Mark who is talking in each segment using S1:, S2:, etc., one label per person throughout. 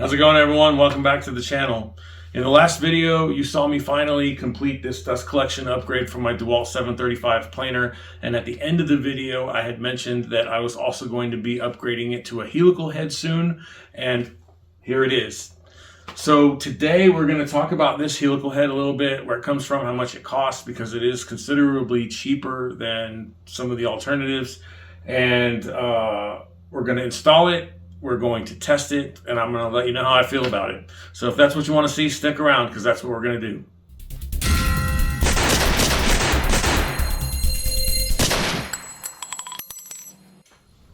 S1: How's it going, everyone? Welcome back to the channel. In the last video, you saw me finally complete this dust collection upgrade for my Dewalt 735 planer, and at the end of the video I had mentioned that I was also going to be upgrading it to a helical head soon, and here it is. So today we're going to talk about this helical head a little bit, where it comes from, how much it costs, because it is considerably cheaper than some of the alternatives, and we're going to install it. We're going to test it, and I'm going to let you know how I feel about it. So if that's what you want to see, stick around, because that's what we're going to do.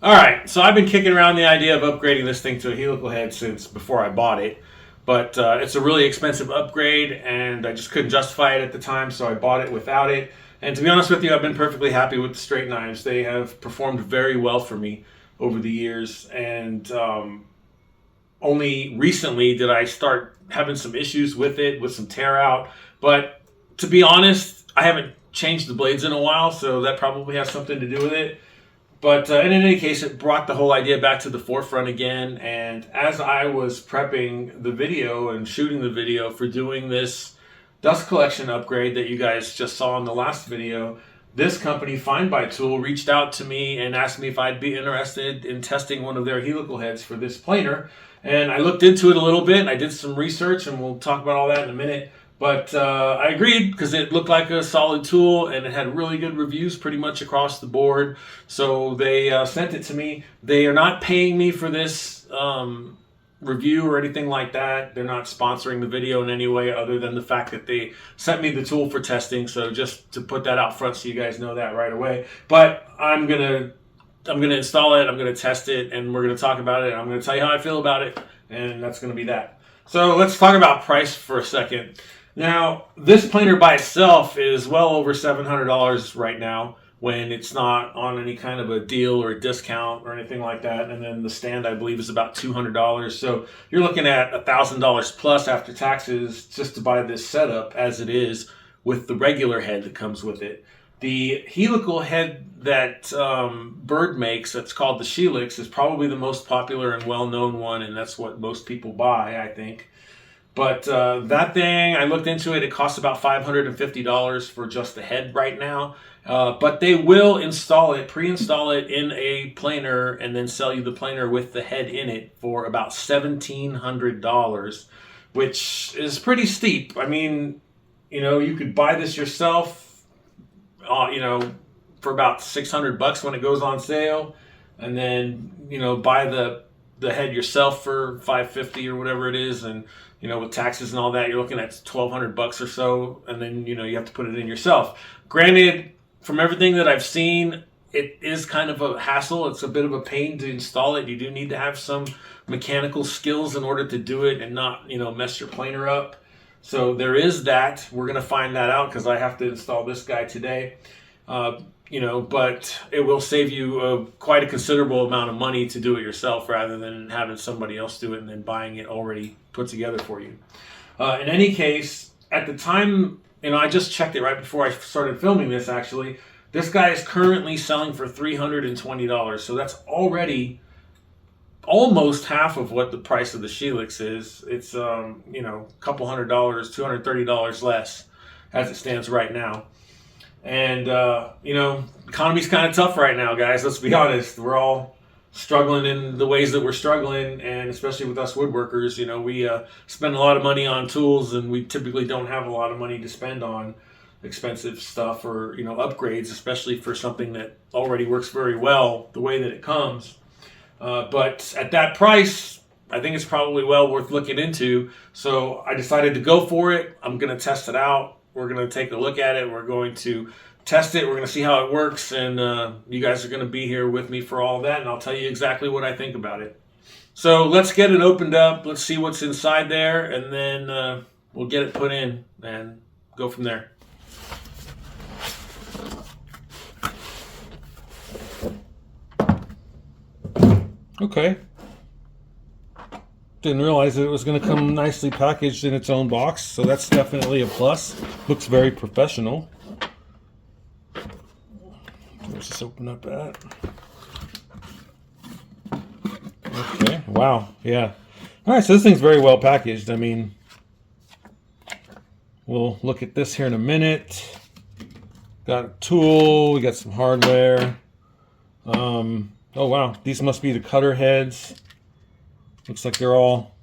S1: Alright, so I've been kicking around the idea of upgrading this thing to a helical head since before I bought it. But it's a really expensive upgrade, and I just couldn't justify it at the time, so I bought it without it. And to be honest with you, I've been perfectly happy with the straight knives. They have performed very well for me over the years, and only recently did I start having some issues with it, with some tear out. But to be honest, I haven't changed the blades in a while, so that probably has something to do with it. But in any case, it brought the whole idea back to the forefront again, and as I was prepping the video and shooting the video for doing this dust collection upgrade that you guys just saw in the last video, this company, FindBuyTool, reached out to me and asked me if I'd be interested in testing one of their helical heads for this planer. And I looked into it a little bit, and I did some research, and we'll talk about all that in a minute. But I agreed, because it looked like a solid tool, and it had really good reviews pretty much across the board. So they sent it to me. They are not paying me for this review or anything like that. They're not sponsoring the video in any way other than the fact that they sent me the tool for testing. So just to put that out front so you guys know that right away. But I'm gonna install it, I'm gonna test it, and we're gonna talk about it. I'm gonna tell you how I feel about it, and that's gonna be that. So let's talk about price for a second. Now, this planer by itself is well over $700 right now, when it's not on any kind of a deal or a discount or anything like that. And then the stand, I believe, is about $200. So you're looking at $1,000 plus after taxes just to buy this setup as it is, with the regular head that comes with it. The helical head that Bird makes, that's called the Helix, is probably the most popular and well-known one, and that's what most people buy, I think. But that thing, I looked into it, it costs about $550 for just the head right now. But they will install it, pre-install it in a planer, and then sell you the planer with the head in it for about $1,700, which is pretty steep. I mean, you know, you could buy this yourself, you know, for about $600 when it goes on sale, and then, you know, buy the head yourself for $550 or whatever it is, and you know, with taxes and all that, you're looking at $1,200 or so, and then, you know, you have to put it in yourself. Granted, from everything that I've seen, it is kind of a hassle. It's a bit of a pain to install it. You do need to have some mechanical skills in order to do it and not, you know, mess your planer up. So there is that. We're going to find that out, because I have to install this guy today. You know, but it will save you quite a considerable amount of money to do it yourself, rather than having somebody else do it and then buying it already put together for you. In any case, at the time, you know, I just checked it right before I started filming this, actually. This guy is currently selling for $320, so that's already almost half of what the price of the Helix is. It's, you know, a couple $100, $230 less as it stands right now. And, you know, economy's kind of tough right now, guys. Let's be honest. We're all struggling in the ways that we're struggling, and especially with us woodworkers, you know, we spend a lot of money on tools, and we typically don't have a lot of money to spend on expensive stuff or, you know, upgrades, especially for something that already works very well the way that it comes. But at that price, I think it's probably well worth looking into. So I decided to go for it. I'm going to test it out. We're going to take a look at it. We're going to test it. We're going to see how it works. And you guys are going to be here with me for all of that. And I'll tell you exactly what I think about it. So let's get it opened up. Let's see what's inside there. And then we'll get it put in and go from there. Okay. Didn't realize that it was going to come nicely packaged in its own box, so that's definitely a plus. Looks very professional. Let's just open up that. Okay, wow, yeah. All right, so this thing's very well packaged. I mean, we'll look at this here in a minute. Got a tool, we got some hardware. Oh wow, these must be the cutter heads. Looks like they're all,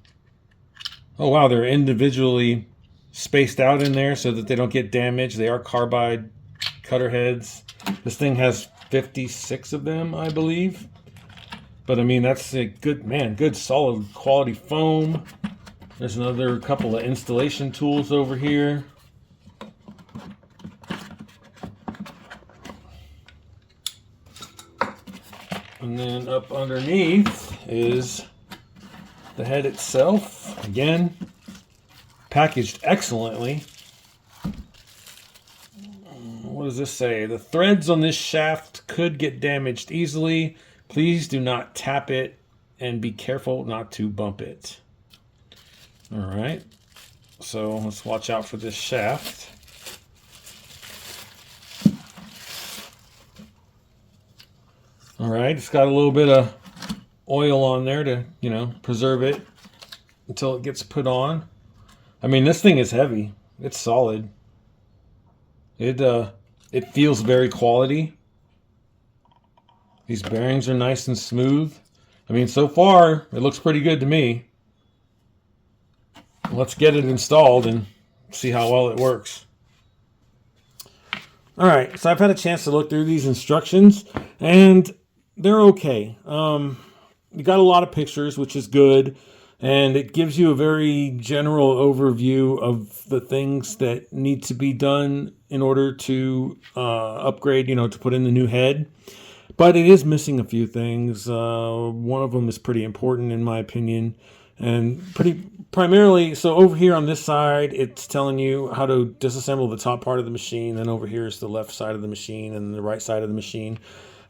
S1: oh wow, they're individually spaced out in there so that they don't get damaged. They are carbide cutter heads. This thing has 56 of them, I believe. But I mean, that's a good, man, good solid quality foam. There's another couple of installation tools over here. And then up underneath is the head itself. Again, packaged excellently. What does this say? The threads on this shaft could get damaged easily. Please do not tap it and be careful not to bump it. All right, so let's watch out for this shaft. All right, it's got a little bit of oil on there to, you know, preserve it until it gets put on. I mean, this thing is heavy. It's solid. It feels very quality. These bearings are nice and smooth. I mean, so far, it looks pretty good to me. Let's get it installed and see how well it works. All right, so I've had a chance to look through these instructions, and they're okay. You got a lot of pictures, which is good, and it gives you a very general overview of the things that need to be done in order to upgrade, you know, to put in the new head. But it is missing a few things. One of them is pretty important in my opinion, and primarily, so over here on this side, it's telling you how to disassemble the top part of the machine. Then over here is the left side of the machine and the right side of the machine.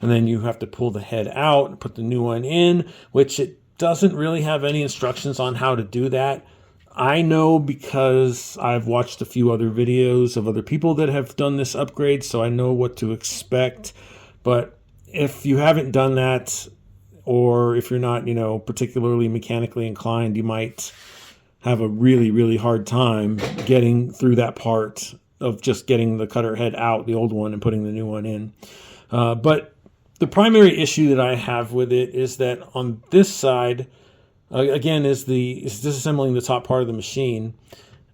S1: And then you have to pull the head out and put the new one in, which it doesn't really have any instructions on how to do that. I know because I've watched a few other videos of other people that have done this upgrade, so I know what to expect. But if you haven't done that, or if you're not, you know, particularly mechanically inclined, you might have a really, really hard time getting through that part of just getting the cutter head out, the old one, and putting the new one in. But the primary issue that I have with it is that on this side, again, is disassembling the top part of the machine,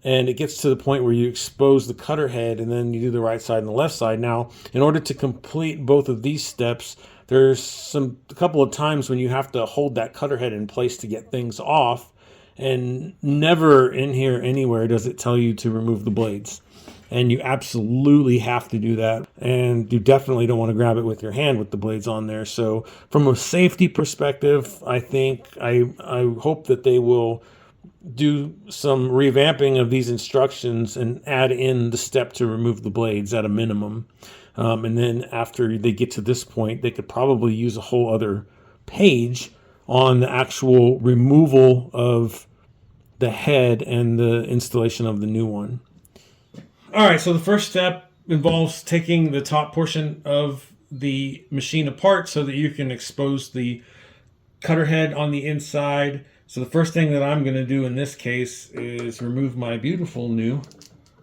S1: and it gets to the point where you expose the cutter head and then you do the right side and the left side. Now, in order to complete both of these steps, there's a couple of times when you have to hold that cutter head in place to get things off, and never in here anywhere does it tell you to remove the blades. And you absolutely have to do that. And you definitely don't want to grab it with your hand with the blades on there. So from a safety perspective, I hope that they will do some revamping of these instructions and add in the step to remove the blades at a minimum. And then after they get to this point, they could probably use a whole other page on the actual removal of the head and the installation of the new one. All right, so the first step involves taking the top portion of the machine apart so that you can expose the cutter head on the inside. So the first thing that I'm going to do in this case is remove my beautiful new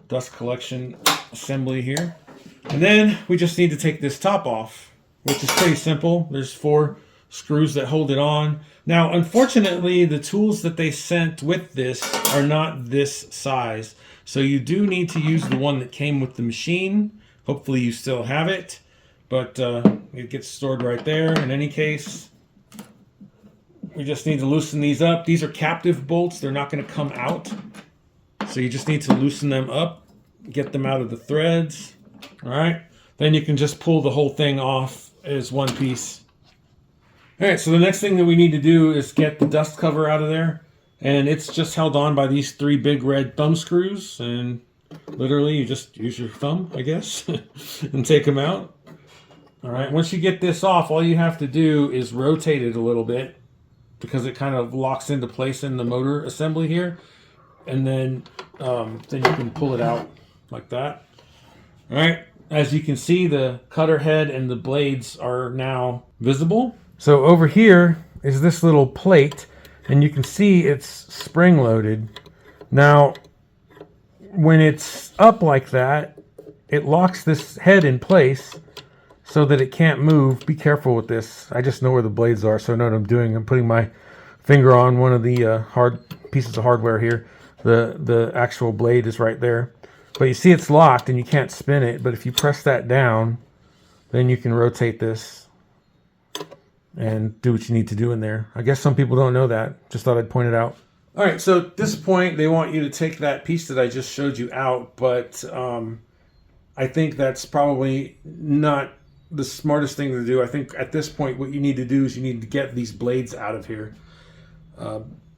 S1: dust collection assembly here. And then we just need to take this top off, which is pretty simple. There's 4 screws that hold it on. Now, unfortunately, the tools that they sent with this are not this size. So you do need to use the one that came with the machine. Hopefully you still have it, but it gets stored right there. In any case, we just need to loosen these up. These are captive bolts. They're not going to come out. So you just need to loosen them up, get them out of the threads. All right. Then you can just pull the whole thing off as one piece. All right, so the next thing that we need to do is get the dust cover out of there. And it's just held on by these 3 big red thumb screws. And literally, you just use your thumb, I guess, and take them out. All right, once you get this off, all you have to do is rotate it a little bit because it kind of locks into place in the motor assembly here. And then you can pull it out like that. All right, as you can see, the cutter head and the blades are now visible. So over here is this little plate. and you can see it's spring loaded. Now, when it's up like that, it locks this head in place so that it can't move. Be careful with this. I just know where the blades are, so I know what I'm doing. I'm putting my finger on one of the hard pieces of hardware here. The actual blade is right there. But you see it's locked and you can't spin it, but if you press that down, then you can rotate this and do what you need to do in there. I guess some people don't know that. Just thought I'd point it out. All right, so at this point, they want you to take that piece that I just showed you out, but I think that's probably not the smartest thing to do. I think at this point, what you need to do is you need to get these blades out of here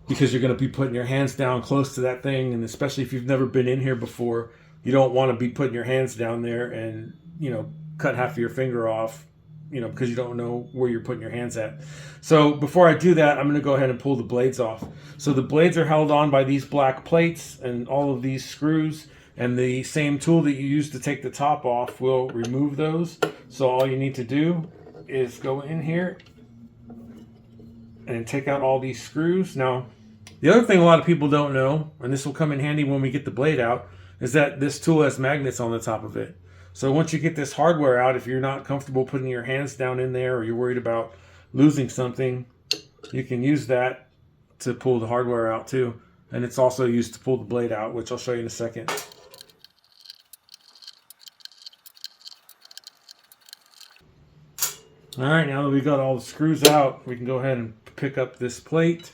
S1: because you're going to be putting your hands down close to that thing, and especially if you've never been in here before, you don't want to be putting your hands down there and, you know, cut half of your finger off, you know, because you don't know where you're putting your hands at. So before I do that, I'm going to go ahead and pull the blades off. So the blades are held on by these black plates and all of these screws, and the same tool that you use to take the top off will remove those. So all you need to do is go in here and take out all these screws. Now, the other thing a lot of people don't know, and this will come in handy when we get the blade out, is that this tool has magnets on the top of it. So once you get this hardware out, if you're not comfortable putting your hands down in there or you're worried about losing something, you can use that to pull the hardware out too. And it's also used to pull the blade out, which I'll show you in a second. All right, now that we've got all the screws out, we can go ahead and pick up this plate.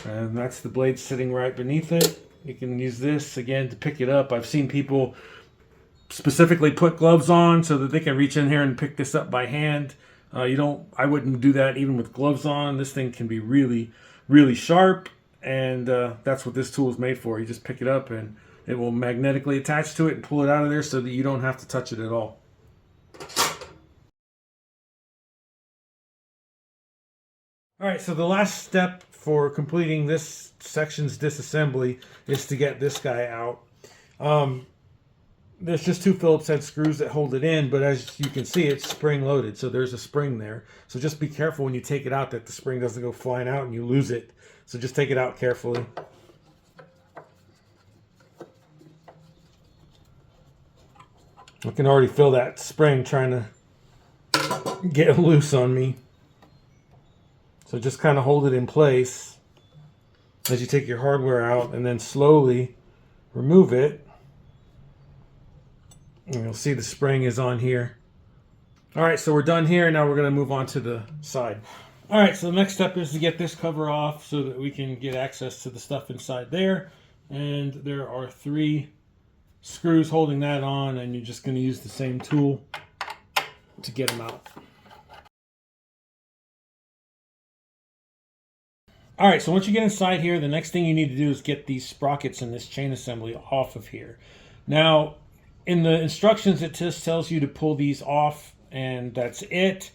S1: And that's the blade sitting right beneath it. You can use this again to pick it up. I've seen people specifically put gloves on so that they can reach in here and pick this up by hand. I wouldn't do that even with gloves on. This thing can be really, really sharp, and that's what this tool is made for. You just pick it up and it will magnetically attach to it and pull it out of there so that you don't have to touch it at all. All right, so the last step for completing this section's disassembly is to get this guy out. There's just two Phillips head screws that hold it in, but as you can see, it's spring loaded, so there's a spring there. So just be careful when you take it out that the spring doesn't go flying out and you lose it. So just take it out carefully. I can already feel that spring trying to get loose on me. So just kind of hold it in place as you take your hardware out and then slowly remove it. And you'll see the spring is on here. All right, so we're done here. Now we're going to move on to the side. All right, so the next step is to get this cover off so that we can get access to the stuff inside there. And there are 3 screws holding that on, and you're just going to use the same tool to get them out. All right, so once you get inside here, the next thing you need to do is get these sprockets and this chain assembly off of here. Now, in the instructions, it just tells you to pull these off, and that's it.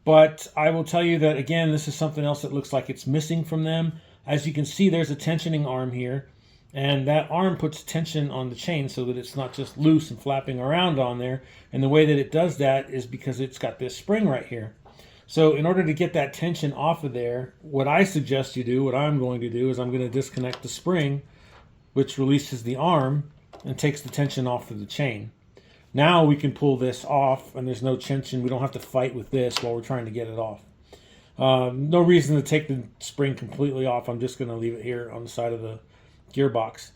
S1: But I will tell you that, again, this is something else that looks like it's missing from them. As you can see, there's a tensioning arm here, and that arm puts tension on the chain so that it's not just loose and flapping around on there. And the way that it does that is because it's got this spring right here. So in order to get that tension off of there, what I suggest you do, what I'm going to do, is I'm going to disconnect the spring, which releases the arm and takes the tension off of the chain. Now we can pull this off, and there's no tension. We don't have to fight with this while we're trying to get it off. No reason to take the spring completely off. I'm just going to leave it here on the side of the gearbox.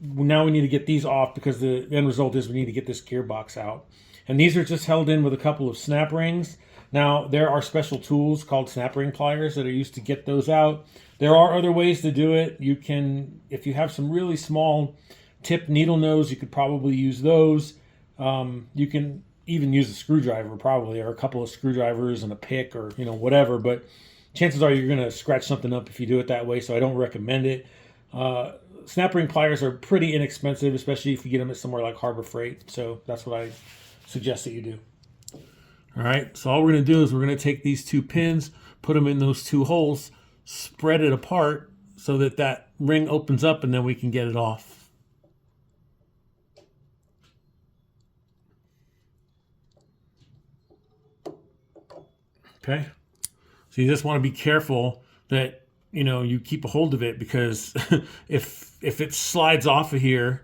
S1: Now we need to get these off because the end result is we need to get this gearbox out. And these are just held in with a couple of snap rings. Now, there are special tools called snap ring pliers that are used to get those out. There are other ways to do it. You can, if you have some really small tipped needle nose, you could probably use those. You can even use a screwdriver probably, or a couple of screwdrivers and a pick, or whatever, but chances are you're going to scratch something up if you do it that way, so I don't recommend it. Snap ring pliers are pretty inexpensive, especially if you get them at somewhere like Harbor Freight, so that's what I suggest that you do. All right, so all we're going to do is we're going to take these 2 pins, put them in those 2 holes, spread it apart so that that ring opens up, and then we can get it off. Okay, so you just want to be careful that, you know, you keep a hold of it, because if it slides off of here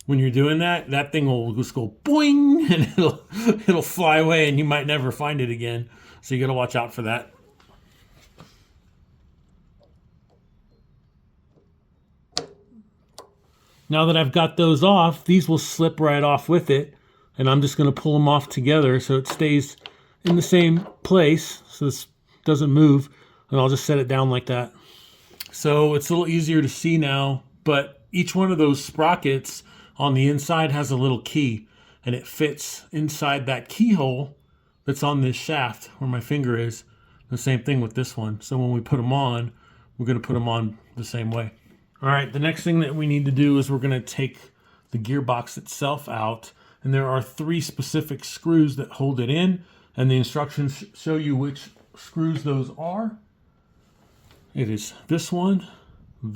S1: when you're doing that, that thing will just go boing, and it'll fly away, and you might never find it again. So you got to watch out for that. Now that I've got those off, these will slip right off with it, and I'm just going to pull them off together so it stays in the same place, so this doesn't move, and I'll just set it down like that. So it's a little easier to see now, but each one of those sprockets on the inside has a little key, and it fits inside that keyhole that's on this shaft where my finger is. The same thing with this one. So when we put them on, we're going to put them on the same way. All right, the next thing that we need to do is we're going to take the gearbox itself out, and there are 3 specific screws that hold it in, and the instructions show you which screws those are. It is this one, and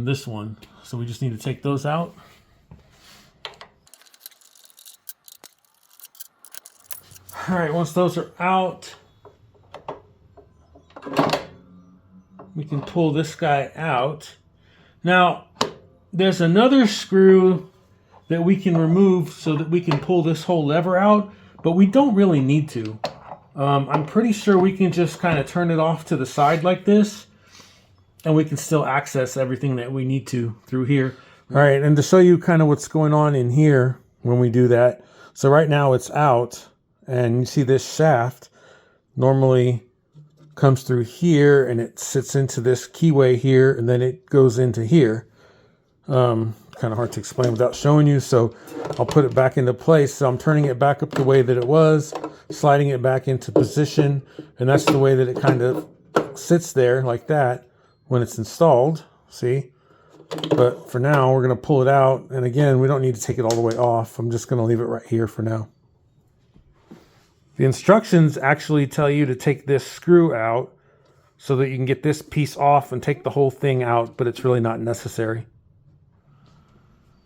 S1: this one. So we just need to take those out. All right, once those are out, we can pull this guy out. Now, there's another screw that we can remove so that we can pull this whole lever out, but we don't really need to. I'm pretty sure we can just kind of turn it off to the side like this, and we can still access everything that we need to through here. All right, and to show you kind of what's going on in here when we do that. So right now it's out, and you see this shaft normally comes through here, and it sits into this keyway here, and then it goes into here. Kind of hard to explain without showing you, so I'll put it back into place. So I'm turning it back up the way that it was, sliding it back into position, and that's the way that it kind of sits there like that when it's installed, see? But for now, we're going to pull it out, and again, we don't need to take it all the way off. I'm just going to leave it right here for now. The instructions actually tell you to take this screw out so that you can get this piece off and take the whole thing out, but it's really not necessary.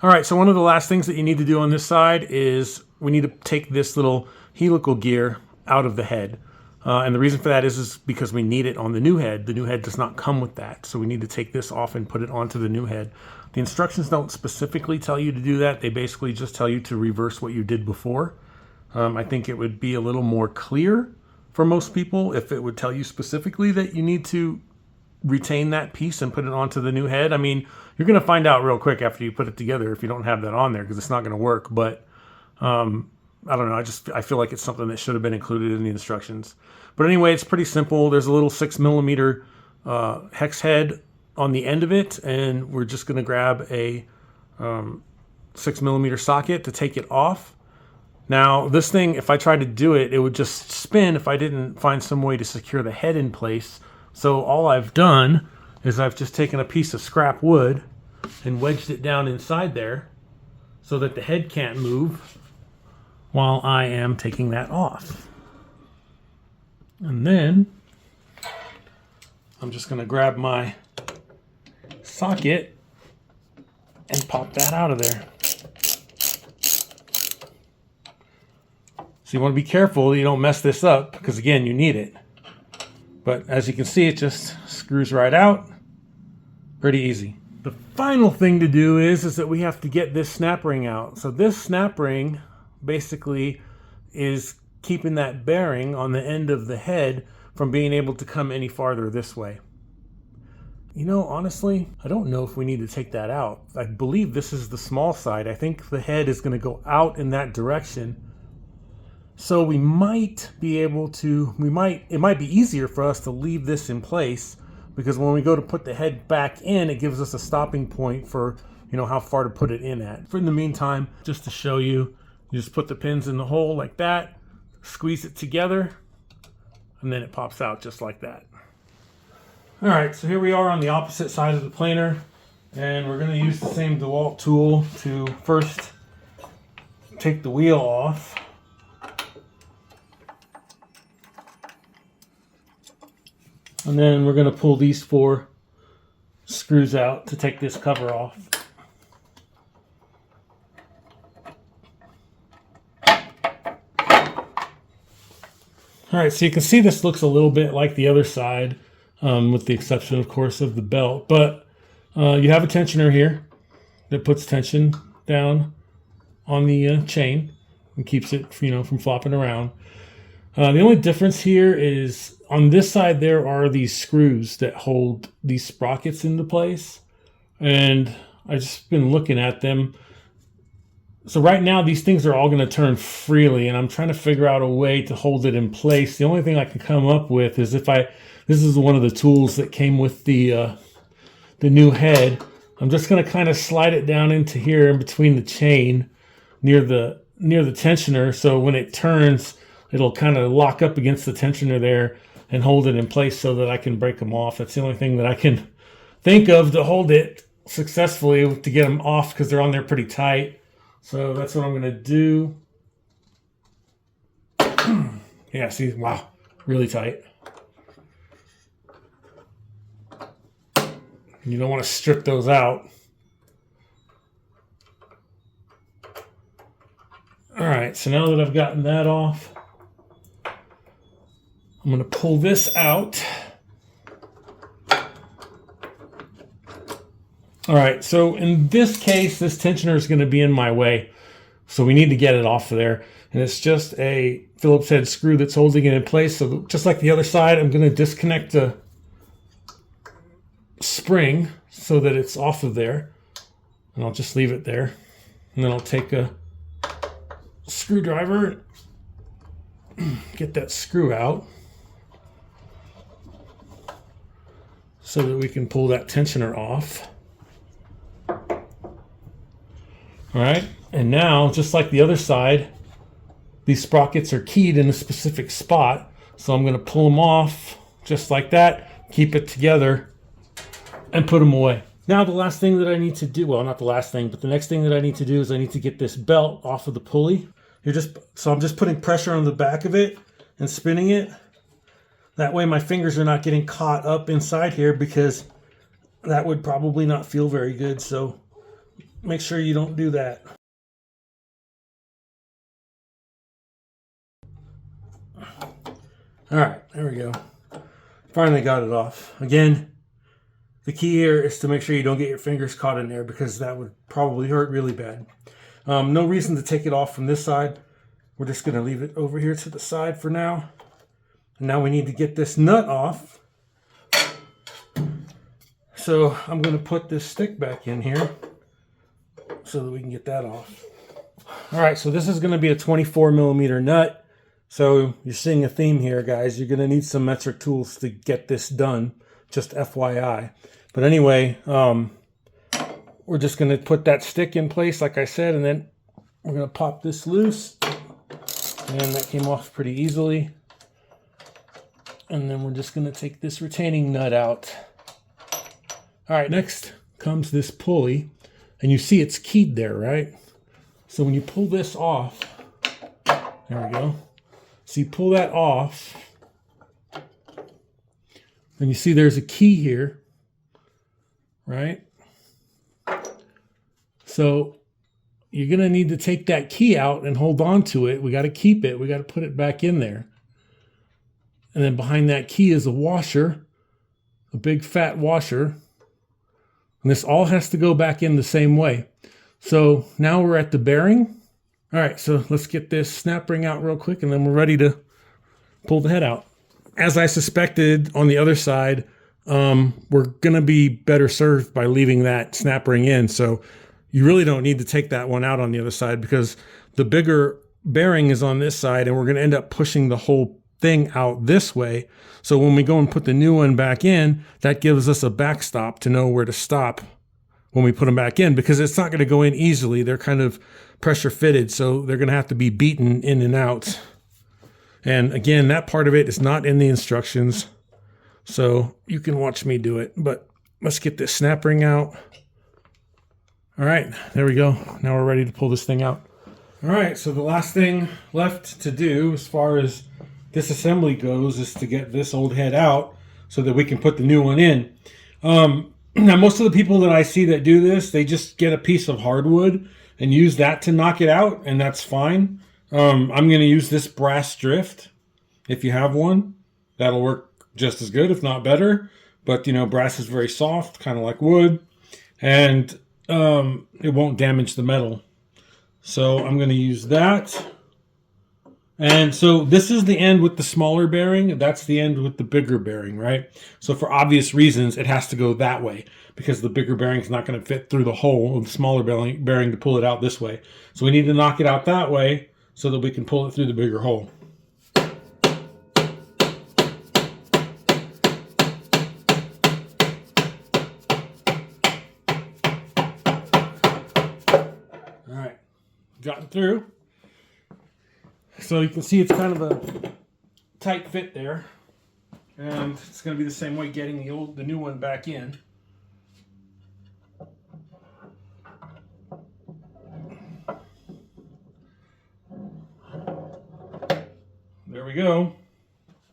S1: All right, so one of the last things that you need to do on this side is we need to take this little helical gear out of the head. And the reason for that is because we need it on the new head. The new head does not come with that, so we need to take this off and put it onto the new head. The instructions don't specifically tell you to do that. They basically just tell you to reverse what you did before. I think it would be a little more clear for most people if it would tell you specifically that you need to retain that piece and put it onto the new head. I mean, you're going to find out real quick after you put it together if you don't have that on there, because it's not going to work. But I don't know. I feel like it's something that should have been included in the instructions. But anyway, it's pretty simple. There's a little 6mm hex head on the end of it, and we're just going to grab a 6mm socket to take it off. Now, this thing, if I tried to do it, it would just spin if I didn't find some way to secure the head in place. So all I've done is I've just taken a piece of scrap wood and wedged it down inside there so that the head can't move while I am taking that off. And then I'm just going to grab my socket and pop that out of there. So you want to be careful you don't mess this up, because again, you need it. But as you can see, it just screws right out. Pretty easy. The final thing to do is that we have to get this snap ring out. So this snap ring basically is keeping that bearing on the end of the head from being able to come any farther this way. You know, honestly, I don't know if we need to take that out. I believe this is the small side. I think the head is going to go out in that direction. So we might be able to, it might be easier for us to leave this in place, because when we go to put the head back in, it gives us a stopping point for, you know, how far to put it in at. For in the meantime, just to show you, you just put the pins in the hole like that, squeeze it together, and then it pops out just like that. All right, so here we are on the opposite side of the planer, and we're going to use the same Dewalt tool to first take the wheel off. And then we're going to pull these 4 screws out to take this cover off. All right, so you can see this looks a little bit like the other side.
S2: with the exception, of course, of the belt. But you have a tensioner here that puts tension down on the chain and keeps it, from flopping around. The only difference here is on this side there are these screws that hold these sprockets into place, and I've just been looking at them. So right now these things are all going to turn freely, and I'm trying to figure out a way to hold it in place. The only thing I can come up with is this is one of the tools that came with the new head. I'm just going to kind of slide it down into here in between the chain near the tensioner, so when it turns, it'll kind of lock up against the tensioner there and hold it in place so that I can break them off. That's the only thing that I can think of to hold it successfully, to get them off, because they're on there pretty tight. So that's what I'm going to do. Yeah, see, wow, really tight. You don't want to strip those out. All right, so now that I've gotten that off, I'm going to pull this out. All right, so in this case, this tensioner is going to be in my way, so we need to get it off of there. And it's just a Phillips head screw that's holding it in place. So just like the other side, I'm going to disconnect the spring so that it's off of there. And I'll just leave it there. And then I'll take a screwdriver, get that screw out so that we can pull that tensioner off. All right, and now, just like the other side, these sprockets are keyed in a specific spot. So I'm going to pull them off just like that, keep it together, and put them away. Now the last thing that I need to do, well, not the last thing, but the next thing that I need to do is I need to get this belt off of the pulley. So I'm just putting pressure on the back of it and spinning it. That way my fingers are not getting caught up inside here, because that would probably not feel very good. So make sure you don't do that. All right, there we go. Finally got it off. Again, the key here is to make sure you don't get your fingers caught in there, because that would probably hurt really bad. No reason to take it off from this side. We're just going to leave it over here to the side for now. And now we need to get this nut off. So I'm going to put this stick back in here so that we can get that off. All right, so this is going to be a 24 millimeter nut. So you're seeing a theme here, guys. You're going to need some metric tools to get this done, just FYI. But anyway, we're just going to put that stick in place, like I said, and then we're going to pop this loose. And that came off pretty easily. And then we're just going to take this retaining nut out. All right, next comes this pulley. And you see it's keyed there, right? So when you pull this off, there we go. So you pull that off, and you see there's a key here, right? So you're going to need to take that key out and hold on to it. We got to keep it. We got to put it back in there. And then behind that key is a washer, a big fat washer. And this all has to go back in the same way. So now we're at the bearing. All right, so let's get this snap ring out real quick, and then we're ready to pull the head out. As I suspected on the other side, we're going to be better served by leaving that snap ring in. So you really don't need to take that one out on the other side, because the bigger bearing is on this side, and we're going to end up pushing the whole thing out this way. So when we go and put the new one back in, that gives us a backstop to know where to stop when we put them back in, because it's not going to go in easily. They're kind of pressure fitted, so they're going to have to be beaten in and out. And again, that part of it is not in the instructions, so you can watch me do it. But let's get this snap ring out. All right, there we go. Now we're ready to pull this thing out. All right, so the last thing left to do as far as disassembly goes is to get this old head out so that we can put the new one in. Now, most of the people that I see that do this, they just get a piece of hardwood and use that to knock it out, and that's fine. I'm going to use this brass drift. If you have one, that'll work
S1: just as good, if not better. But, brass is very soft, kind of like wood, and it won't damage the metal. So I'm going to use that. And so this is the end with the smaller bearing. That's the end with the bigger bearing, right? So for obvious reasons, it has to go that way because the bigger bearing is not going to fit through the hole of the smaller bearing to pull it out this way. So we need to knock it out that way so that we can pull it through the bigger hole. All right, gotten through. So you can see it's kind of a tight fit there, and it's going to be the same way getting the new one back in. There we go.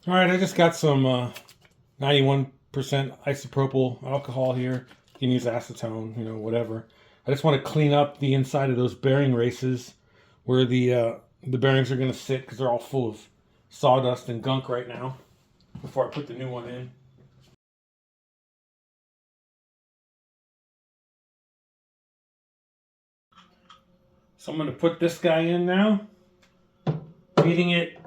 S1: All right, I just got some 91% isopropyl alcohol here. You can use acetone, whatever. I just want to clean up the inside of those bearing races where the bearings are going to sit because they're all full of sawdust and gunk right now before I put the new one in. So I'm going to put this guy in now, feeding it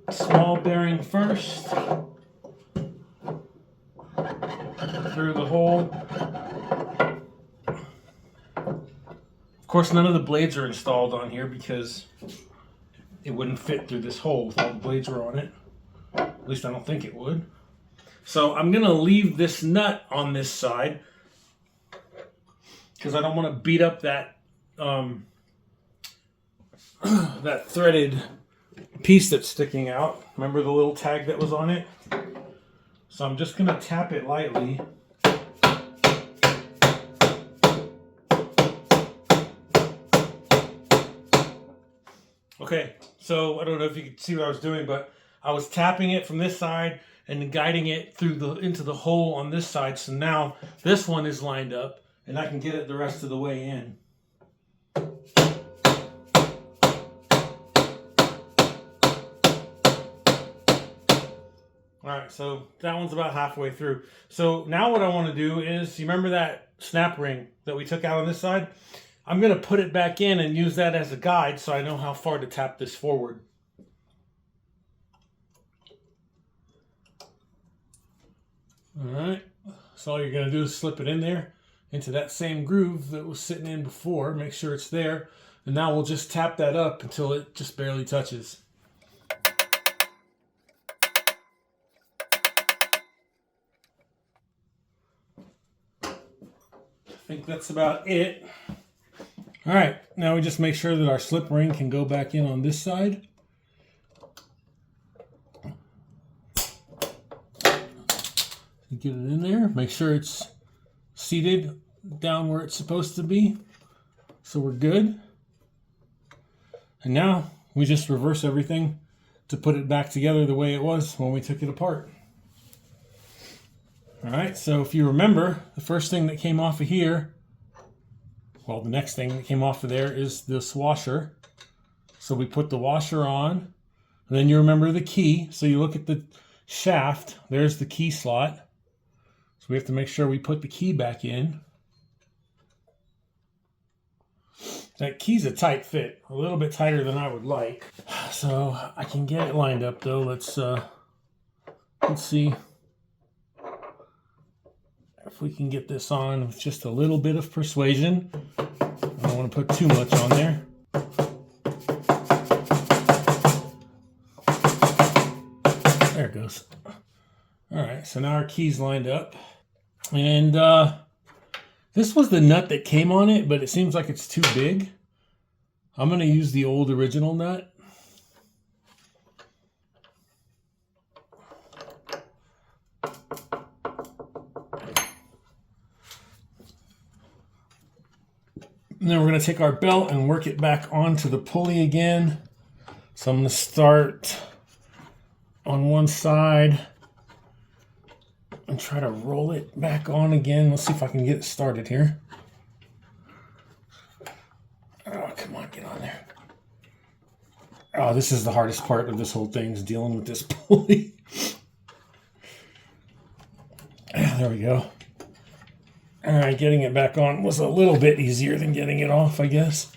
S1: small bearing first through the hole. Of course, none of the blades are installed on here because it wouldn't fit through this hole if all the blades were on it. At least I don't think it would. So I'm going to leave this nut on this side because I don't want to beat up that that threaded piece that's sticking out. Remember the little tag that was on it? So I'm just going to tap it lightly. Okay, so I don't know if you could see what I was doing, but I was tapping it from this side and then guiding it through into the hole on this side. So now this one is lined up and I can get it the rest of the way in. All right, so that one's about halfway through. So now what I want to do is, you remember that snap ring that we took out on this side? I'm going to put it back in and use that as a guide so I know how far to tap this forward. All right, so all you're going to do is slip it in there into that same groove that was sitting in before. Make sure it's there. And now we'll just tap that up until it just barely touches. I think that's about it. All right, now we just make sure that our slip ring can go back in on this side. Get it in there, make sure it's seated down where it's supposed to be. So we're good. And now we just reverse everything to put it back together the way it was when we took it apart. All right, so if you remember, the first thing that came off of here, well, the next thing that came off of there is this washer. So we put the washer on, and then you remember the key. So you look at the shaft, there's the key slot. So we have to make sure we put the key back in. That key's a tight fit, a little bit tighter than I would like. So I can get it lined up though. Let's see if we can get this on with just a little bit of persuasion. I don't want to put too much on there. There it goes. All right, so now our key's lined up. And this was the nut that came on it, but it seems like it's too big. I'm going to use the old original nut. And then we're going to take our belt and work it back onto the pulley again. So I'm going to start on one side and try to roll it back on again. Let's see if I can get it started here. Oh, come on, get on there. Oh, this is the hardest part of this whole thing, is dealing with this pulley.
S2: there we go. All right, getting it back on was a little bit easier than getting it off, I guess.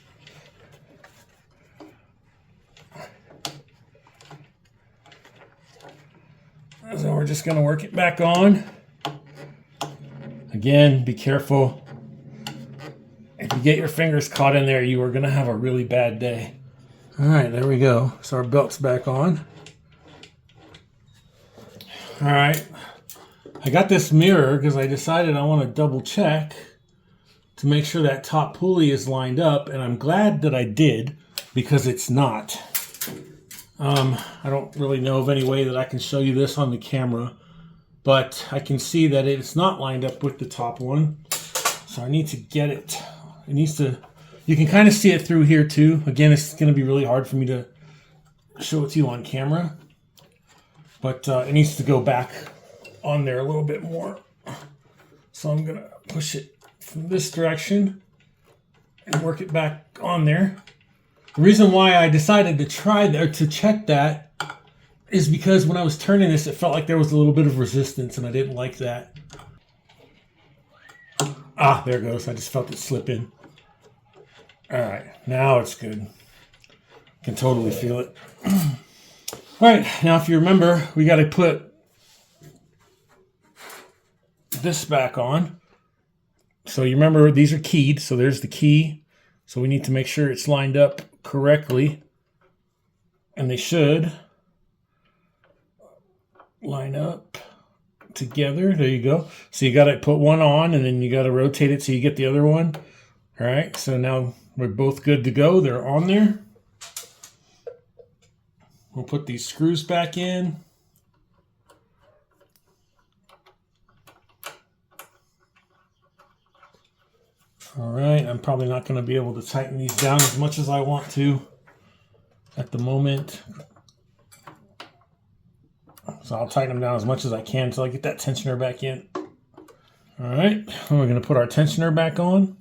S2: So we're just going to work it back on. Again, be careful. If you get your fingers caught in there, you are going to have a really bad day. All right, there we go. So our belt's back on. All right. I got this mirror because I decided I want to double check to make sure that top pulley is lined up, and I'm glad that I did because it's not. I don't really know of any way that I can show you this on the camera, but I can see that it's not lined up with the top one. So I need to get it. It needs to, you can kind of see it through here too. Again, it's going to be really hard for me to show it to you on camera, but it needs to go back on there a little bit more. So I'm going to push it from this direction and work it back on there. The reason why I decided to try there to check that is because when I was turning this, it felt like there was a little bit of resistance, and I didn't like that. Ah, there it goes. I just felt it slip in. All right, now it's good. Can totally feel it. All right, now if you remember, we got to put this back on. So you remember these are keyed, so there's the key. So we need to make sure it's lined up correctly, and they should line up together. There you go. So you got to put one on, and then you got to rotate it so you get the other one. All right, so now we're both good to go. They're on there. We'll put these screws back in. All right, I'm probably not going to be able to tighten these down as much as I want to at the moment. So I'll tighten them down as much as I can until I get that tensioner back in. All right, and we're going to put our tensioner back on.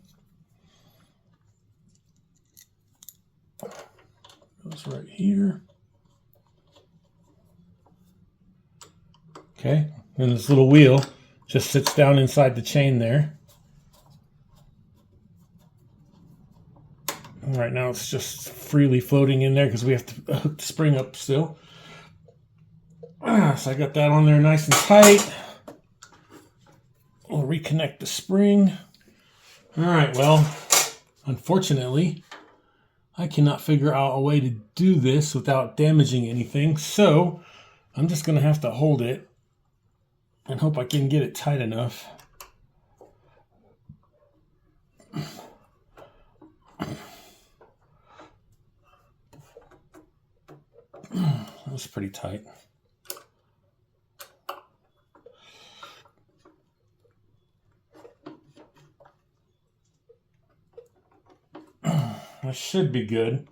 S2: Goes right here. Okay, and this little wheel just sits down inside the chain there. Right now it's just freely floating in there because we have to hook the spring up still. So I got that on there nice and tight. We'll reconnect the spring. All right, well, unfortunately, I cannot figure out a way to do this without damaging anything. So I'm just going to have to hold it and hope I can get it tight enough. That's pretty tight. That should be good.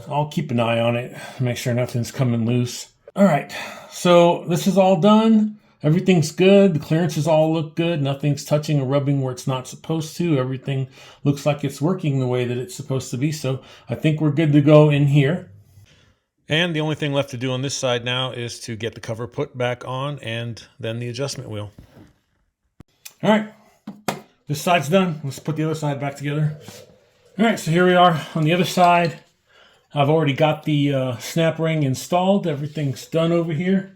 S2: I'll keep an eye on it, make sure nothing's coming loose. All right, so this is all done. Everything's good. The clearances all look good. Nothing's touching or rubbing where it's not supposed to. Everything looks like it's working the way that it's supposed to be. So I think we're good to go in here. And the only thing left to do on this side now is to get the cover put back on and then the adjustment wheel. All right, this side's done. Let's put the other side back together. All right, so here we are on the other side. I've already got the snap ring installed. Everything's done over here.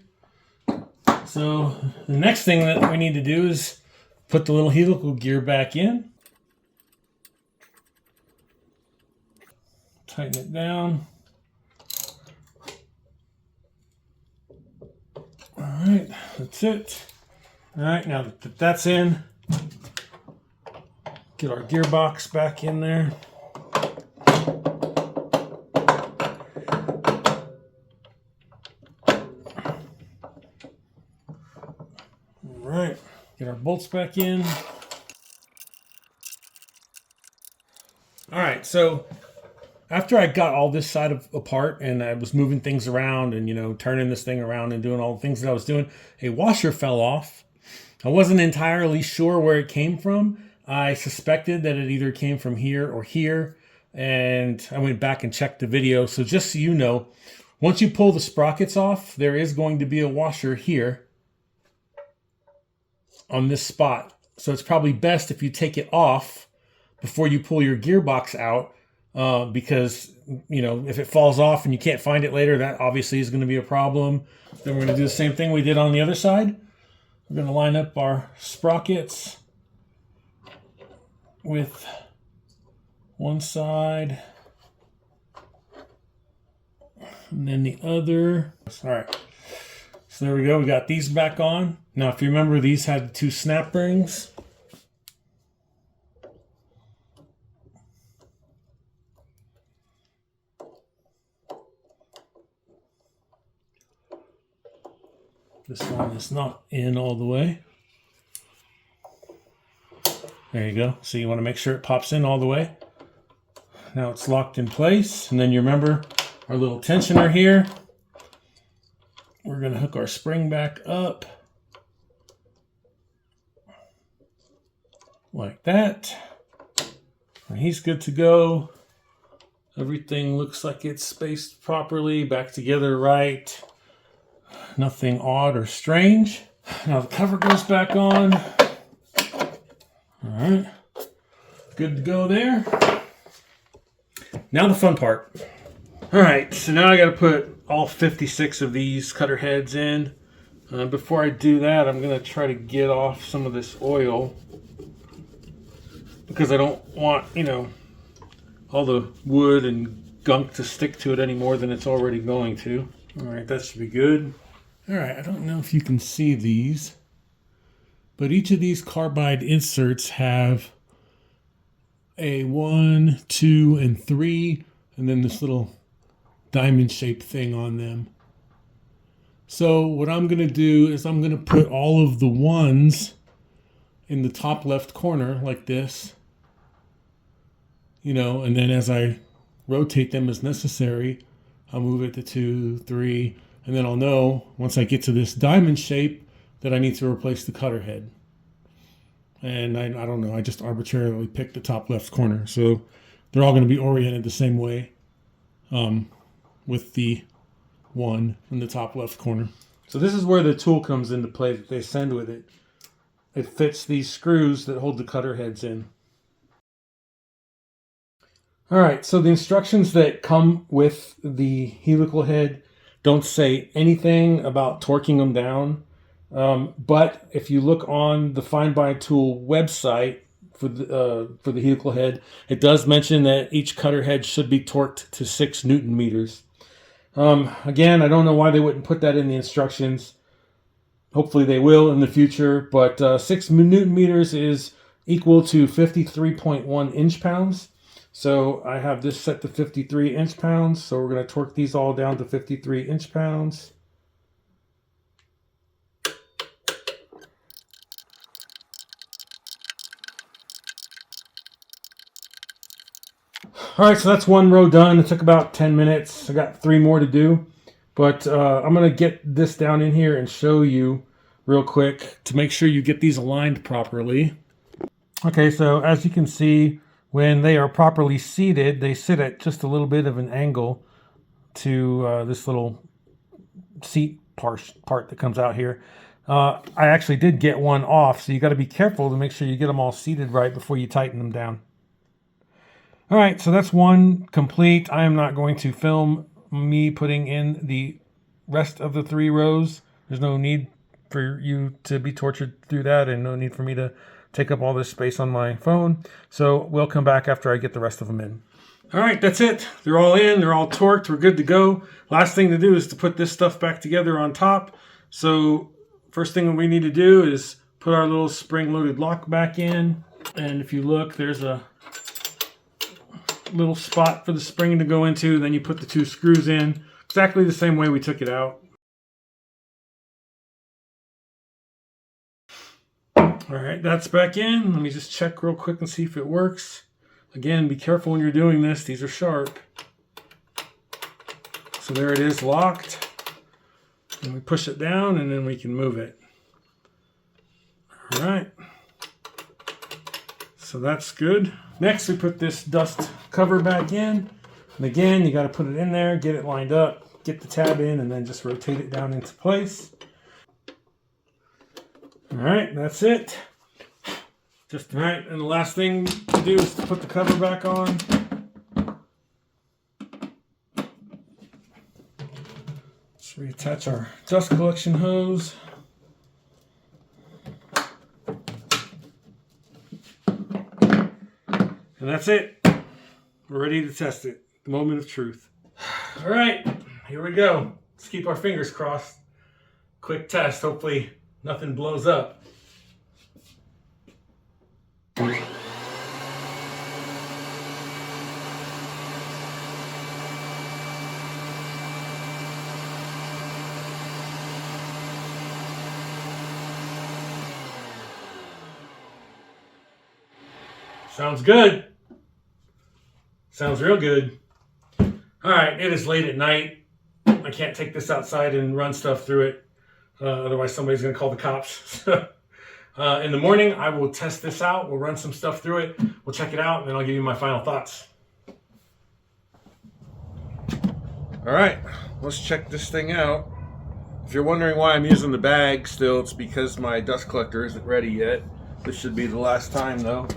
S2: So the next thing that we need to do is put the little helical gear back in. Tighten it down. All right, that's it. All right, now that that's in, get our gearbox back in there. All right, get our bolts back in. All right, so after I got all this side apart and I was moving things around and, you know, turning this thing around and doing all the things that I was doing, a washer fell off. I wasn't entirely sure where it came from. I suspected that it either came from here or here, and I went back and checked the video. So just so you know, once you pull the sprockets off, there is going to be a washer here. on this spot. So it's probably best if you take it off before you pull your gearbox out, because, you know, if it falls off and you can't find it later, that obviously is going to be a problem. Then we're going to do the same thing we did on the other side. We're going to line up our sprockets with one side and then the other. All right. So there we go. We got these back on. Now, if you remember, these had 2 snap rings. This one is not in all the way. There you go. So you want to make sure it pops in all the way. Now it's locked in place. And then you remember our little tensioner here. We're going to hook our spring back up like that. And he's good to go. Everything looks like it's spaced properly, back together right. Nothing odd or strange. Now the cover goes back on. All right, good to go there. Now the fun part. All right, so now I got to put all 56 of these cutter heads in. Before I do that, I'm going to try to get off some of this oil because I don't want, you know, all the wood and gunk to stick to it any more than it's already going to. All right, that should be good. All right, I don't know if you can see these, but each of these carbide inserts have a 1, 2, and 3, and then this little diamond-shaped thing on them. So what I'm going to do is I'm going to put all of the ones in the top left corner like this, you know, and then as I rotate them as necessary, I'll move it to 2, 3, and then I'll know once I get to this diamond shape that I need to replace the cutter head. And I don't know, I just arbitrarily picked the top left corner. So they're all going to be oriented the same way, with the one in the top left corner. So this is where the tool comes into play that they send with it. It fits these screws that hold the cutter heads in. All right, so the instructions that come with the helical head don't say anything about torquing them down. But if you look on the FindBuyTool website for the helical head, it does mention that each cutter head should be torqued to 6 Newton meters. Again, I don't know why they wouldn't put that in the instructions. Hopefully they will in the future, but 6 Newton meters is equal to 53.1 inch-pounds. So I have this set to 53 inch-pounds, so we're going to torque these all down to 53 inch-pounds. All right, so that's one row done. It took about 10 minutes. I got 3 more to do, but I'm going to get this down in here and show you real quick to make sure you get these aligned properly. Okay, so as you can see, when they are properly seated, they sit at just a little bit of an angle to this little seat part that comes out here. I actually did get one off, so you got to be careful to make sure you get them all seated right before you tighten them down. All right, so that's one complete. I am not going to film me putting in the rest of the 3 rows. There's no need for you to be tortured through that, and no need for me to take up all this space on my phone. So we'll come back after I get the rest of them in. All right, that's it. They're all in. They're all torqued. We're good to go. Last thing to do is to put this stuff back together on top. So first thing we need to do is put our little spring-loaded lock back in. And if you look, there's a little spot for the spring to go into. Then you put the 2 screws in exactly the same way we took it out. All right, that's back in. Let me just check real quick and see if it works. Again, be careful when you're doing this. These are sharp. So there it is, locked. And we push it down and then we can move it. All right. So that's good. Next, we put this dust cover back in. And again, you got to put it in there, get it lined up, get the tab in, and then just rotate it down into place.
S1: All right, that's it. Just all right, and the last thing to do is to put the cover back on. Let's reattach our dust collection hose. And that's it. We're ready to test it. The moment of truth. All right, here we go. Let's keep our fingers crossed. Quick test. Hopefully nothing blows up. Sounds good. Sounds real good. All right, it is late at night. I can't take this outside and run stuff through it. Otherwise, somebody's going to call the cops. In the morning, I will test this out. We'll run some stuff through it. We'll check it out, and then I'll give you my final thoughts. All right, let's check this thing out. If you're wondering why I'm using the bag still, it's because my dust collector isn't ready yet. This should be the last time, though.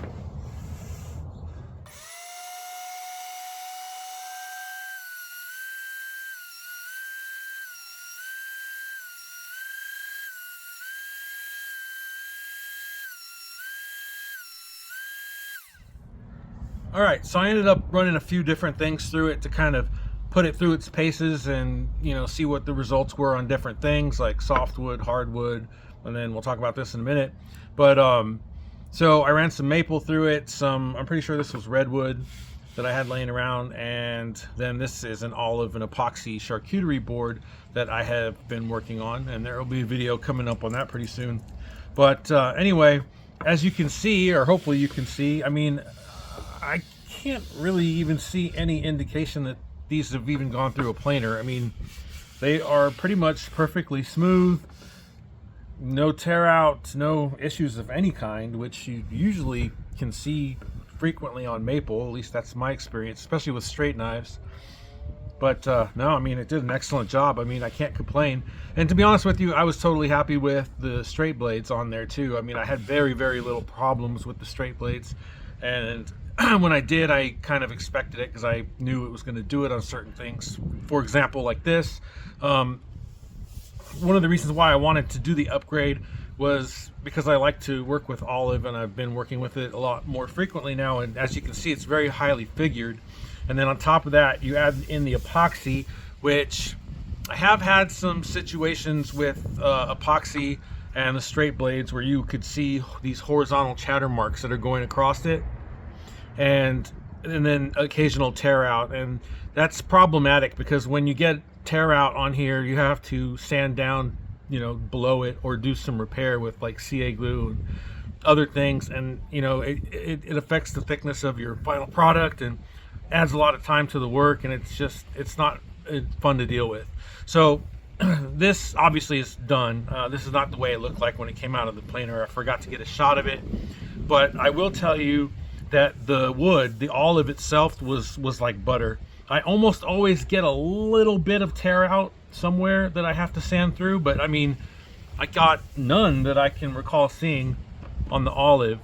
S1: All right, so I ended up running a few different things through it to kind of put it through its paces and, you know, see what the results were on different things like softwood, hardwood, and then we'll talk about this in a minute. But so I ran some maple through it, I'm pretty sure this was redwood that I had laying around, and then this is an olive and epoxy charcuterie board that I have been working on, and there will be a video coming up on that pretty soon. But anyway, as you can see, or hopefully you can see, I mean, I can't really even see any indication that these have even gone through a planer. I mean, they are pretty much perfectly smooth, no tear out, no issues of any kind, which you usually can see frequently on maple. At least that's my experience, especially with straight knives. But no, I mean, it did an excellent job. I mean, I can't complain. And to be honest with you, I was totally happy with the straight blades on there too. I mean, I had very, very little problems with the straight blades. And when I did, I kind of expected it because I knew it was going to do it on certain things. For example, like this. One of the reasons why I wanted to do the upgrade was because I like to work with olive, and I've been working with it a lot more frequently now. And as you can see, it's very highly figured. And then on top of that, you add in the epoxy, which I have had some situations with epoxy and the straight blades where you could see these horizontal chatter marks that are going across it, and then occasional tear out. And that's problematic because when you get tear out on here, you have to sand down, you know, below it, or do some repair with like CA glue and other things. And you know, it affects the thickness of your final product and adds a lot of time to the work, and it's not fun to deal with. So this obviously is done. This is not the way it looked like when it came out of the planer. I forgot to get a shot of it, but I will tell you that the wood, the olive itself, was like butter. I almost always get a little bit of tear out somewhere that I have to sand through, but I mean, I got none that I can recall seeing on the olive.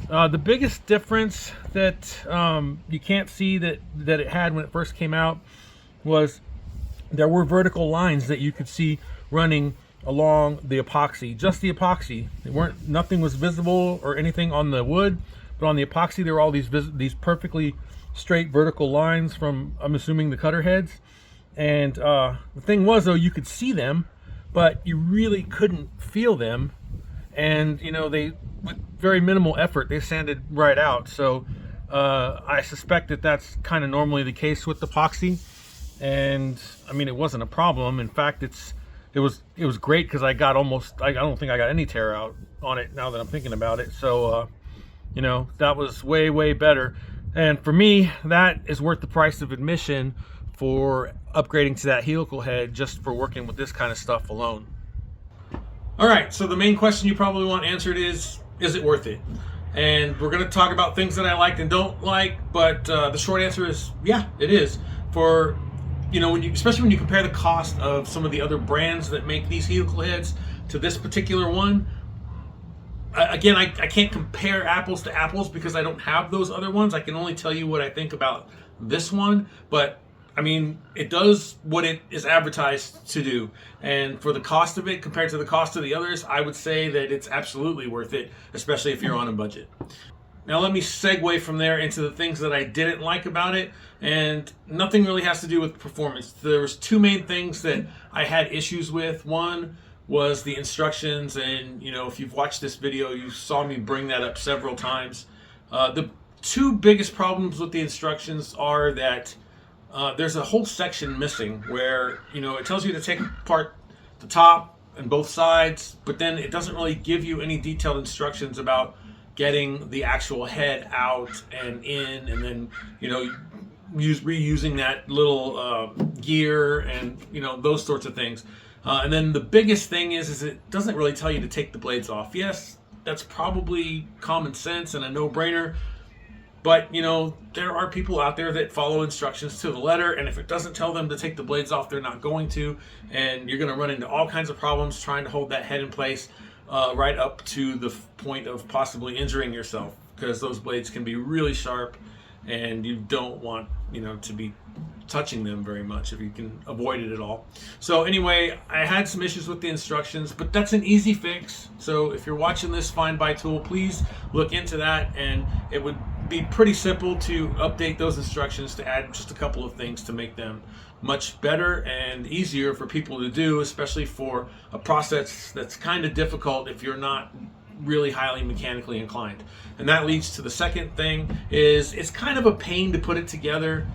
S1: The biggest difference that you can't see that it had when it first came out was there were vertical lines that you could see running along the epoxy, just the epoxy. Nothing was visible or anything on the wood, but on the epoxy there were all these perfectly straight vertical lines from, I'm assuming, the cutter heads. And the thing was, though, you could see them, but you really couldn't feel them. And you know, they, with very minimal effort, they sanded right out. So I suspect that that's kind of normally the case with epoxy. And I mean, it wasn't a problem. In fact, it was great because I don't think I got any tear out on it now that I'm thinking about it. So you know, that was way better. And for me, that is worth the price of admission for upgrading to that helical head, just for working with this kind of stuff alone. All right, so the main question you probably want answered is it worth it? And we're going to talk about things that I liked and don't like, but the short answer is, yeah, it is. For, you know, especially when you compare the cost of some of the other brands that make these helical heads to this particular one, again, I can't compare apples to apples because I don't have those other ones. I can only tell you what I think about this one, but I mean, it does what it is advertised to do. And for the cost of it compared to the cost of the others, I would say that it's absolutely worth it, especially if you're on a budget. Now let me segue from there into the things that I didn't like about it, and nothing really has to do with performance. There was two main things that I had issues with. One was the instructions, and if you've watched this video, you saw me bring that up several times. The two biggest problems with the instructions are that there's a whole section missing where it tells you to take apart the top and both sides, but then it doesn't really give you any detailed instructions about getting the actual head out and in, and then reusing that little gear and those sorts of things. And then the biggest thing is it doesn't really tell you to take the blades off. Yes, that's probably common sense and a no-brainer, but there are people out there that follow instructions to the letter, and if it doesn't tell them to take the blades off, they're not going to, and you're going to run into all kinds of problems trying to hold that head in place, right up to the point of possibly injuring yourself, because those blades can be really sharp, and you don't want to be touching them very much if you can avoid it at all. So anyway, I had some issues with the instructions, but that's an easy fix. So if you're watching this FindBuyTool, please look into that, and it would be pretty simple to update those instructions to add just a couple of things to make them much better and easier for people to do, especially for a process that's kind of difficult if you're not really highly mechanically inclined. And that leads to the second thing, is it's kind of a pain to put it together.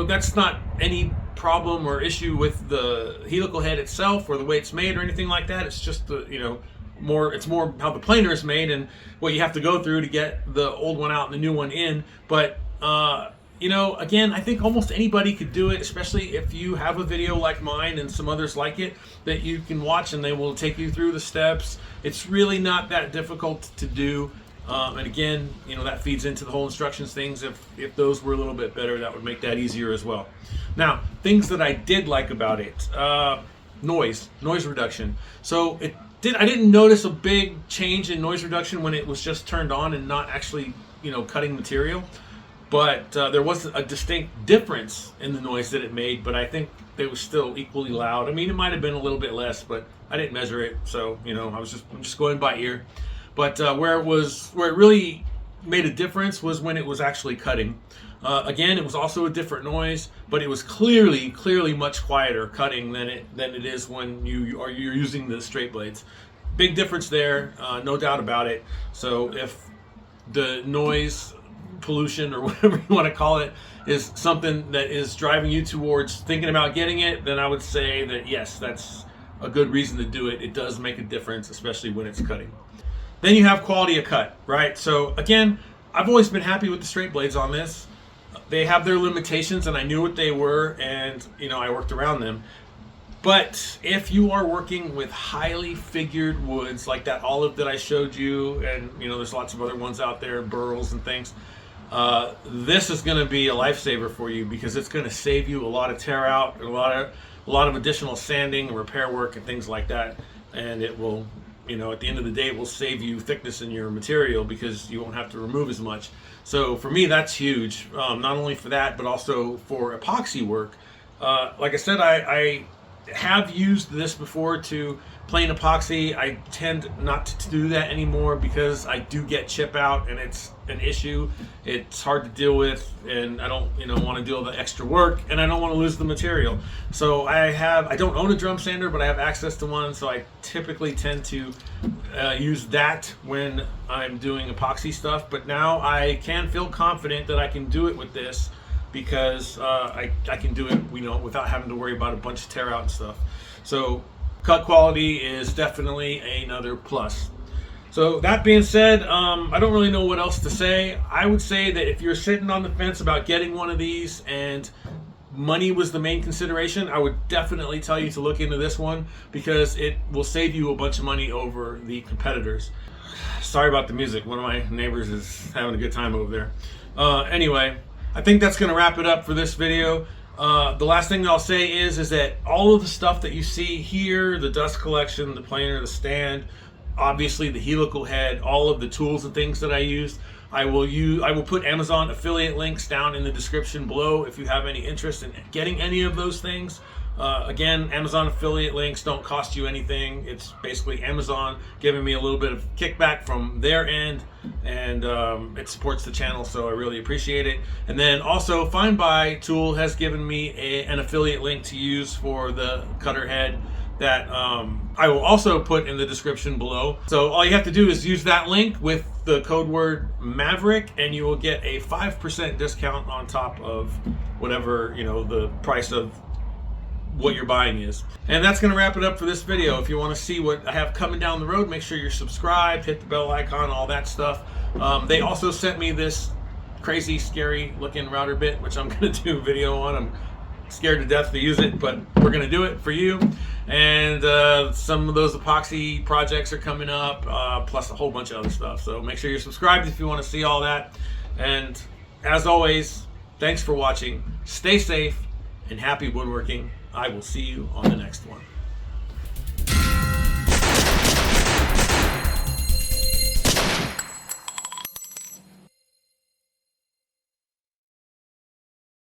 S1: That's not any problem or issue with the helical head itself or the way it's made or anything like that. It's just it's more how the planer is made and what you have to go through to get the old one out and the new one in. But again, I think almost anybody could do it, especially if you have a video like mine and some others like it that you can watch, and they will take you through the steps. It's really not that difficult to do. And again, that feeds into the whole instructions things. If those were a little bit better, that would make that easier as well. Now, things that I did like about it, noise reduction. So I didn't notice a big change in noise reduction when it was just turned on and not actually, cutting material. But there was a distinct difference in the noise that it made, but I think it was still equally loud. I mean, it might have been a little bit less, but I didn't measure it, so I'm just going by ear. But where it really made a difference was when it was actually cutting. Again, it was also a different noise, but it was clearly much quieter cutting than it is when you're using the straight blades. Big difference there, no doubt about it. So if the noise pollution or whatever you want to call it is something that is driving you towards thinking about getting it, then I would say that yes, that's a good reason to do it. It does make a difference, especially when it's cutting. Then you have quality of cut, right? So again, I've always been happy with the straight blades on this. They have their limitations, and I knew what they were, and I worked around them. But if you are working with highly figured woods like that olive that I showed you, and there's lots of other ones out there, burls and things, this is going to be a lifesaver for you, because it's going to save you a lot of tear out, a lot of additional sanding and repair work and things like that, and it will, at the end of the day, it will save you thickness in your material because you won't have to remove as much. So for me, that's huge, not only for that, but also for epoxy work. Like I said, I have used this before to plain epoxy. I tend not to do that anymore because I do get chip out, and it's an issue. It's hard to deal with, and I don't want to do all the extra work, and I don't want to lose the material. So I don't own a drum sander, but I have access to one, so I typically tend to use that when I'm doing epoxy stuff. But now I can feel confident that I can do it with this, because I can do it without having to worry about a bunch of tear out and stuff. So cut quality is definitely another plus. So that being said, I don't really know what else to say. I would say that if you're sitting on the fence about getting one of these and money was the main consideration, I would definitely tell you to look into this one, because it will save you a bunch of money over the competitors. Sorry about the music. One of my neighbors is having a good time over there. Anyway, I think that's going to wrap it up for this video. The last thing that I'll say is that all of the stuff that you see here, the dust collection, the planer, the stand, obviously the helical head, all of the tools and things that I used. I will put Amazon affiliate links down in the description below if you have any interest in getting any of those things. Again, Amazon affiliate links don't cost you anything. It's basically Amazon giving me a little bit of kickback from their end, and it supports the channel, so I really appreciate it. And then also FindBuyTool has given me an affiliate link to use for the cutter head that I will also put in the description below. So all you have to do is use that link with the code word Maverick, and you will get a 5% discount on top of whatever, you know, the price of what you're buying is. And that's going to wrap it up for this video. If you want to see what I have coming down the road, make sure you're subscribed, hit the bell icon, all that stuff. They also sent me this crazy, scary looking router bit, which I'm going to do a video on. I'm scared to death to use it, but we're going to do it for you. And some of those epoxy projects are coming up, plus a whole bunch of other stuff. So make sure you're subscribed if you want to see all that. And as always, thanks for watching. Stay safe and happy woodworking. I will see you on the next one.